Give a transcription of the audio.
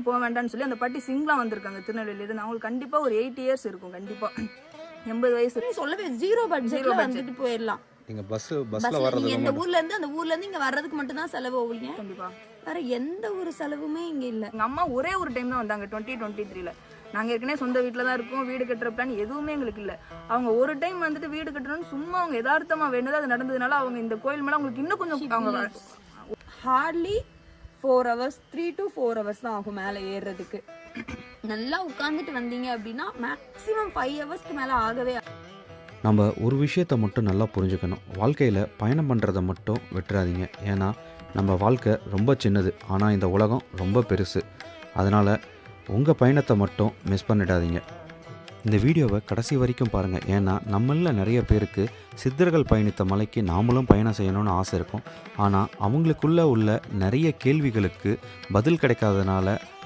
போக வேண்டாம்னு சொல்லி அந்த பாட்டி சிங்கிளாக வந்திருக்காங்க திருநெல்வேலியிலேருந்து. அவங்களுக்கு கண்டிப்பாக ஒரு 8 இயர்ஸ் இருக்கும், கண்டிப்பாக 80 வயசு. சொல்லவே 0 பட்ஜெட்ல வந்துட்டு போயிடலாம். நீங்க பஸ்ல வர்றது இந்த ஊர்ல இருந்து அந்த ஊர்ல இருந்து இங்க வர்றதுக்கு மட்டும் தான் செலவு ஆகுங்க. கண்டிப்பா வேற எந்த ஒரு செலவுமே இங்க இல்ல. எங்க அம்மா ஒரே ஒரு டைம் தான் வந்தாங்க 2023ல. நாங்க ஏற்கனவே சொந்த வீட்டுல தான் இருக்கோம், வீடு கட்டுற பிளான் எதுவுமே எங்களுக்கு இல்ல. அவங்க ஒரு டைம் வந்துட்டு வீடு கட்டணும்னு சும்மா அவங்க யதார்த்தமா வேணுது, அது நடந்ததுனால அவங்க இந்த கோயில் மேல அவங்களுக்கு இன்னும் கொஞ்சம் அவங்க ஹார்ட்லி 4 hours 3 to 4 hours தான் ஆகும் மேலே ஏறுறதுக்கு. நல்லா உட்காந்துட்டு வந்தீங்க அப்படின்னா மேக்ஸிமம் 5 hours மேல ஆகவே. நம்ம ஒரு விஷயத்தை மட்டும் நல்லா புரிஞ்சுக்கணும். வாழ்க்கையில் பயணம் பண்ணுறதை மட்டும் விட்டுறாதீங்க. ஏன்னா நம்ம வாழ்க்கை ரொம்ப சின்னது, ஆனால் இந்த உலகம் ரொம்ப பெருசு. அதனால் உங்கள் பயணத்தை மட்டும் மிஸ் பண்ணிடாதீங்க. இந்த வீடியோவை கடைசி வரைக்கும் பாருங்கள். ஏன்னா நம்மளில் நிறைய பேருக்கு சித்தர்கள் பயணித்த மலைக்கு நாமளும் பயணம் செய்யணும்னு ஆசை இருக்கும். ஆனால் அவங்களுக்குள்ளே உள்ள நிறைய கேள்விகளுக்கு பதில் கிடைக்காதனால அந்த